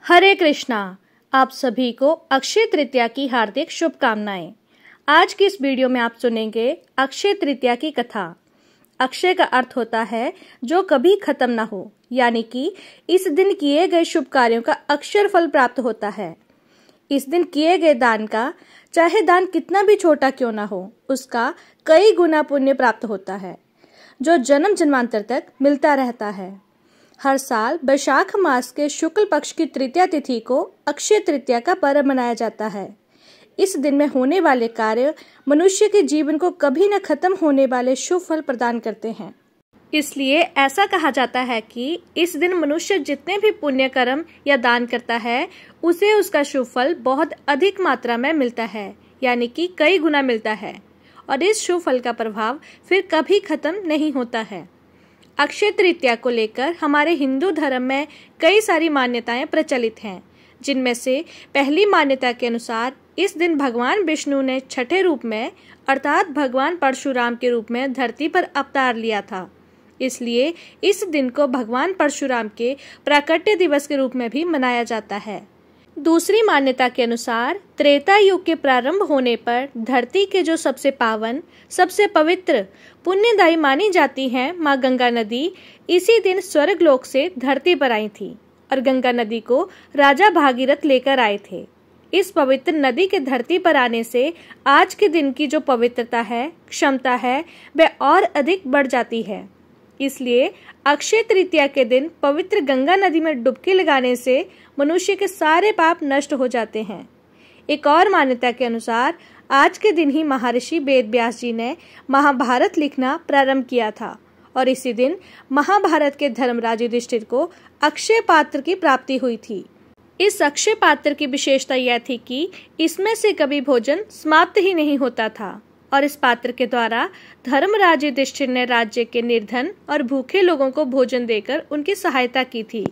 हरे कृष्णा। आप सभी को अक्षय तृतीया की हार्दिक शुभकामनाएं। आज की इस वीडियो में आप सुनेंगे अक्षय तृतीया की कथा। अक्षय का अर्थ होता है जो कभी खत्म ना हो, यानी कि इस दिन किए गए शुभ कार्यों का अक्षर फल प्राप्त होता है। इस दिन किए गए दान का, चाहे दान कितना भी छोटा क्यों ना हो, उसका कई गुना पुण्य प्राप्त होता है, जो जन्म जन्मांतर तक मिलता रहता है। हर साल वैशाख मास के शुक्ल पक्ष की तृतीया तिथि को अक्षय तृतीया का पर्व मनाया जाता है। इस दिन में होने वाले कार्य मनुष्य के जीवन को कभी न खत्म होने वाले शुभ फल प्रदान करते हैं। इसलिए ऐसा कहा जाता है कि इस दिन मनुष्य जितने भी पुण्य कर्म या दान करता है, उसे उसका शुभ फल बहुत अधिक मात्रा में मिलता है, यानी कि कई गुना मिलता है, और इस शुभ फल का प्रभाव फिर कभी खत्म नहीं होता है। अक्षय तृतीया को लेकर हमारे हिंदू धर्म में कई सारी मान्यताएं प्रचलित हैं, जिनमें से पहली मान्यता के अनुसार इस दिन भगवान विष्णु ने छठे रूप में अर्थात भगवान परशुराम के रूप में धरती पर अवतार लिया था। इसलिए इस दिन को भगवान परशुराम के प्राकट्य दिवस के रूप में भी मनाया जाता है। दूसरी मान्यता के अनुसार त्रेता युग के प्रारंभ होने पर धरती के जो सबसे पावन, सबसे पवित्र, पुण्यदायी मानी जाती है माँ गंगा नदी, इसी दिन स्वर्ग लोक से धरती पर आई थी और गंगा नदी को राजा भागीरथ लेकर आए थे। इस पवित्र नदी के धरती पर आने से आज के दिन की जो पवित्रता है, क्षमता है, वह और अधिक बढ़ जाती है। इसलिए अक्षय तृतीया के दिन पवित्र गंगा नदी में डुबकी लगाने से मनुष्य के सारे पाप नष्ट हो जाते हैं। एक और मान्यता के अनुसार आज के दिन ही महर्षि वेद व्यास जी ने महाभारत लिखना प्रारंभ किया था और इसी दिन महाभारत के धर्मराज युधिष्ठिर को अक्षय पात्र की प्राप्ति हुई थी। इस अक्षय पात्र की विशेषता यह थी कि इसमें से कभी भोजन समाप्त ही नहीं होता था और इस पात्र के द्वारा धर्मराज युधिष्ठिर ने राज्य के निर्धन और भूखे लोगों को भोजन देकर उनकी सहायता की थी।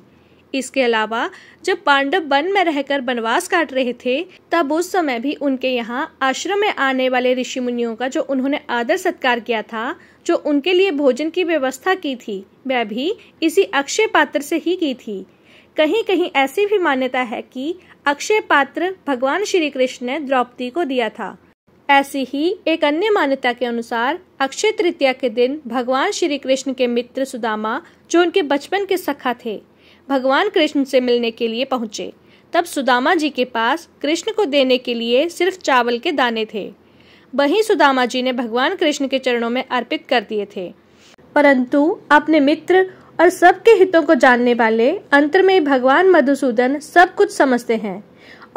इसके अलावा जब पांडव वन में रहकर वनवास काट रहे थे, तब उस समय भी उनके यहाँ आश्रम में आने वाले ऋषि मुनियों का जो उन्होंने आदर सत्कार किया था, जो उनके लिए भोजन की व्यवस्था की थी, वह भी इसी अक्षय पात्र से ही की थी। कहीं कहीं ऐसी भी मान्यता है कि अक्षय पात्र भगवान श्री कृष्ण ने द्रौपदी को दिया था। ऐसी ही एक अन्य मान्यता के अनुसार अक्षय तृतीया के दिन भगवान श्री कृष्ण के मित्र सुदामा, जो उनके बचपन के सखा थे, भगवान कृष्ण से मिलने के लिए पहुंचे। तब सुदामा जी के पास कृष्ण को देने के लिए सिर्फ चावल के दाने थे। वहीं सुदामा जी ने भगवान कृष्ण के चरणों में अर्पित कर दिए थे। परंतु अपने मित्र और सबके हितों को जानने वाले अंतर में भगवान मधुसूदन सब कुछ समझते हैं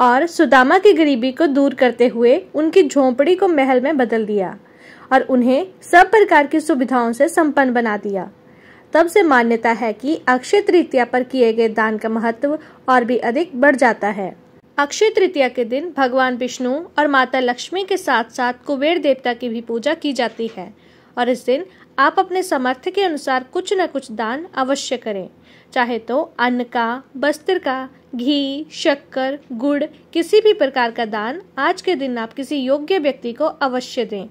और सुदामा की गरीबी को दूर करते हुए उनकी झोंपड़ी को महल में बदल दिया और उन्हें सब प्रकार की सुविधाओं से संपन्न बना दिया। तब से मान्यता है कि अक्षय तृतीया पर किए गए दान का महत्व और भी अधिक बढ़ जाता है। अक्षय तृतीया के दिन भगवान विष्णु और माता लक्ष्मी के साथ साथ कुबेर देवता की भी पूजा की जाती है और इस दिन आप अपने सामर्थ्य के अनुसार कुछ न कुछ दान अवश्य करें, चाहे तो अन्न का, वस्त्र का, घी, शक्कर, गुड़, किसी भी प्रकार का दान आज के दिन आप किसी योग्य व्यक्ति को अवश्य दें।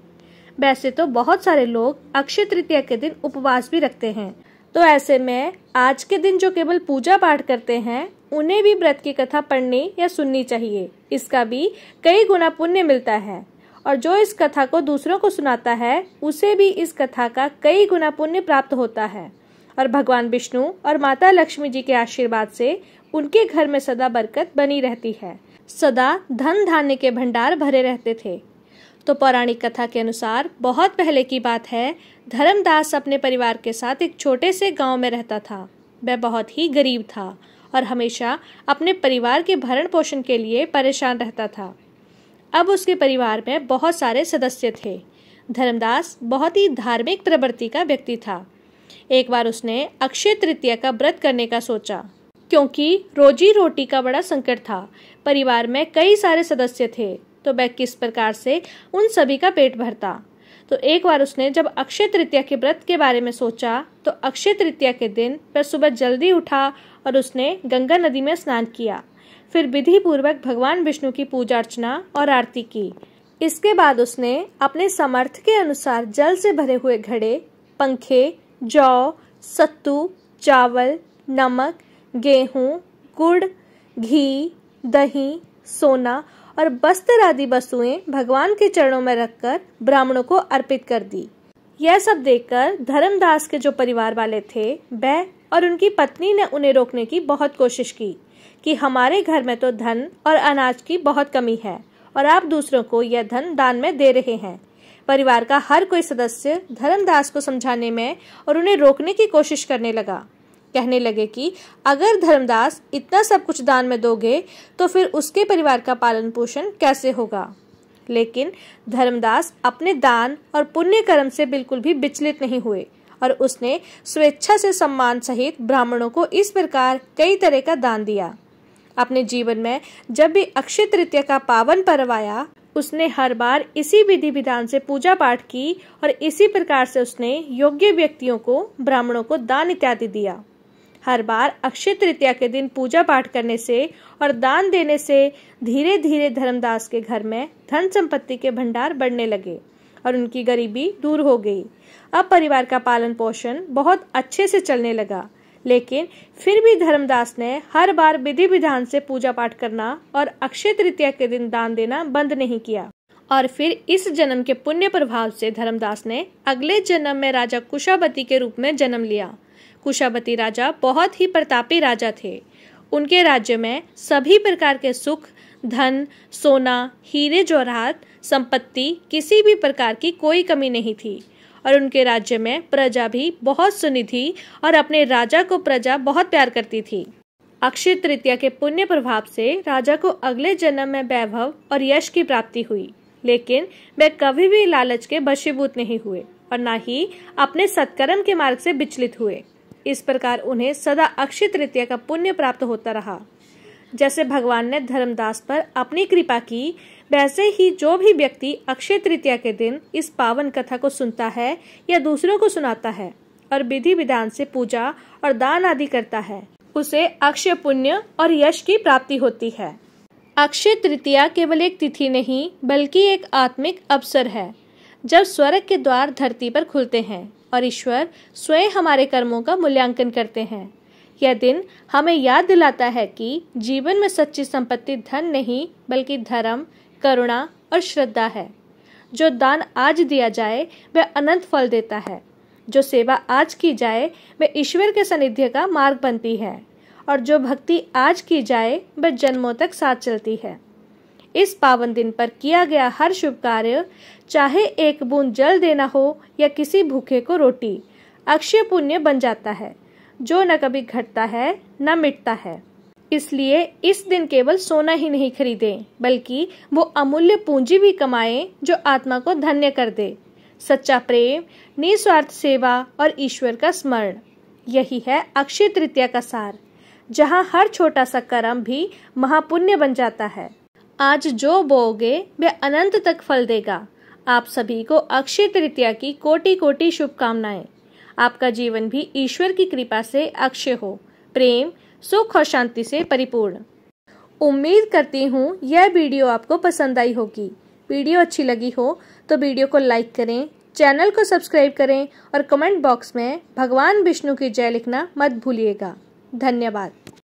वैसे तो बहुत सारे लोग अक्षय तृतीया के दिन उपवास भी रखते हैं, तो ऐसे में आज के दिन जो केवल पूजा पाठ करते हैं, उन्हें भी व्रत की कथा पढ़नी या सुननी चाहिए। इसका भी कई गुना पुण्य मिलता है और जो इस कथा को दूसरों को सुनाता है, उसे भी इस कथा का कई गुना पुण्य प्राप्त होता है और भगवान विष्णु और माता लक्ष्मी जी के आशीर्वाद से उनके घर में सदा बरकत बनी रहती है। सदा धन धान्य के भंडार भरे रहते थे। तो पौराणिक कथा के अनुसार बहुत पहले की बात है, धर्मदास अपने परिवार के साथ एक छोटे से गांव में रहता था। वह बहुत ही गरीब था और हमेशा अपने परिवार के भरण पोषण के लिए परेशान रहता था। अब उसके परिवार में बहुत सारे सदस्य थे। धर्मदास बहुत ही धार्मिक प्रवृत्ति का व्यक्ति था। एक बार उसने अक्षय तृतीया का व्रत करने का सोचा, क्योंकि रोजी रोटी का बड़ा संकट था। परिवार में कई सारे सदस्य थे, तो वह किस प्रकार से उन सभी का पेट भरता। तो एक बार उसने जब अक्षय तृतीया के व्रत के बारे में सोचा, तो अक्षय तृतीया के दिन वह सुबह जल्दी उठा और उसने गंगा नदी में स्नान किया। फिर विधि पूर्वक भगवान विष्णु की पूजा अर्चना और आरती की। इसके बाद उसने अपने सामर्थ्य के अनुसार जल से भरे हुए घड़े, पंखे, जौ, सत्तू, चावल, नमक, गेहूं, गुड़, घी, दही, सोना और वस्त्र आदि वस्तुएं भगवान के चरणों में रखकर ब्राह्मणों को अर्पित कर दी। यह सब देखकर धर्मदास के जो परिवार वाले थे वह और उनकी पत्नी ने उन्हें रोकने की बहुत कोशिश की कि हमारे घर में तो धन और अनाज की बहुत कमी है और आप दूसरों को यह धन दान में दे रहे हैं। परिवार का हर कोई सदस्य धर्मदास को समझाने में और उन्हें रोकने की कोशिश करने लगा। कहने लगे कि अगर धर्मदास इतना सब कुछ दान में दोगे तो फिर उसके परिवार का पालन पोषण कैसे होगा। लेकिन धर्मदास अपने दान और पुण्य कर्म से बिल्कुल भी विचलित नहीं हुए और उसने स्वेच्छा से सम्मान सहित ब्राह्मणों को इस प्रकार कई तरह का दान दिया। अपने जीवन में जब भी अक्षय तृतीया का पावन पर्व आया, उसने हर बार इसी विधि विधान से पूजा पाठ की और इसी प्रकार से उसने योग्य व्यक्तियों को, ब्राह्मणों को दान इत्यादि दिया। हर बार अक्षय तृतीया के दिन पूजा पाठ करने से और दान देने से धीरे धीरे धर्मदास के घर में धन संपत्ति के भंडार बढ़ने लगे और उनकी गरीबी दूर हो गई। अब परिवार का पालन पोषण बहुत अच्छे से चलने लगा, लेकिन फिर भी धर्मदास ने हर बार विधि विधान से पूजा पाठ करना और अक्षय तृतीया के दिन दान देना बंद नहीं किया। और फिर इस जन्म के पुण्य प्रभाव से धर्मदास ने अगले जन्म में राजा कुशावती के रूप में जन्म लिया। कुशावती राजा बहुत ही प्रतापी राजा थे। उनके राज्य में सभी प्रकार के सुख, धन, सोना, हीरे जवाहरात, संपत्ति, किसी भी प्रकार की कोई कमी नहीं थी और उनके राज्य में प्रजा भी बहुत सुनिधि और अपने राजा को प्रजा बहुत प्यार करती थी। अक्षय तृतीया के पुण्य प्रभाव से राजा को अगले जन्म में वैभव और यश की प्राप्ति हुई, लेकिन वे कभी भी लालच के वशीभूत नहीं हुए और न ही अपने सत्कर्म के मार्ग से विचलित हुए। इस प्रकार उन्हें सदा अक्षय तृतीया का पुण्य प्राप्त होता रहा। जैसे भगवान ने धर्मदास पर अपनी कृपा की, वैसे ही जो भी व्यक्ति अक्षय तृतीया के दिन इस पावन कथा को सुनता है या दूसरों को सुनाता है और विधि विधान से पूजा और दान आदि करता है, उसे अक्षय पुण्य और यश की प्राप्ति होती है। अक्षय तृतीया केवल एक तिथि नहीं बल्कि एक आत्मिक अवसर है, जब स्वर्ग के द्वार धरती पर खुलते हैं और ईश्वर स्वयं हमारे कर्मों का मूल्यांकन करते हैं। यह दिन हमें याद दिलाता है कि जीवन में सच्ची संपत्ति धन नहीं बल्कि धर्म, करुणा और श्रद्धा है। जो दान आज दिया जाए वह अनंत फल देता है। जो सेवा आज की जाए वह ईश्वर के सानिध्य का मार्ग बनती है और जो भक्ति आज की जाए वह जन्मों तक साथ चलती है। इस पावन दिन पर किया गया हर शुभ कार्य, चाहे एक बूंद जल देना हो या किसी भूखे को रोटी, अक्षय पुण्य बन जाता है, जो न कभी घटता है न मिटता है। इसलिए इस दिन केवल सोना ही नहीं खरीदें, बल्कि वो अमूल्य पूंजी भी कमाएं जो आत्मा को धन्य कर दे। सच्चा प्रेम, निस्वार्थ सेवा और ईश्वर का स्मरण, यही है अक्षय तृतीया का सार, जहाँ हर छोटा सा कर्म भी महापुण्य बन जाता है। आज जो बोओगे वह अनंत तक फल देगा। आप सभी को अक्षय तृतीया की कोटि कोटि शुभकामनाएं। आपका जीवन भी ईश्वर की कृपा से अक्षय हो, प्रेम, सुख और शांति से परिपूर्ण। उम्मीद करती हूँ यह वीडियो आपको पसंद आई होगी। वीडियो अच्छी लगी हो तो वीडियो को लाइक करें, चैनल को सब्सक्राइब करें और कमेंट बॉक्स में भगवान विष्णु की जय लिखना मत भूलिएगा। धन्यवाद।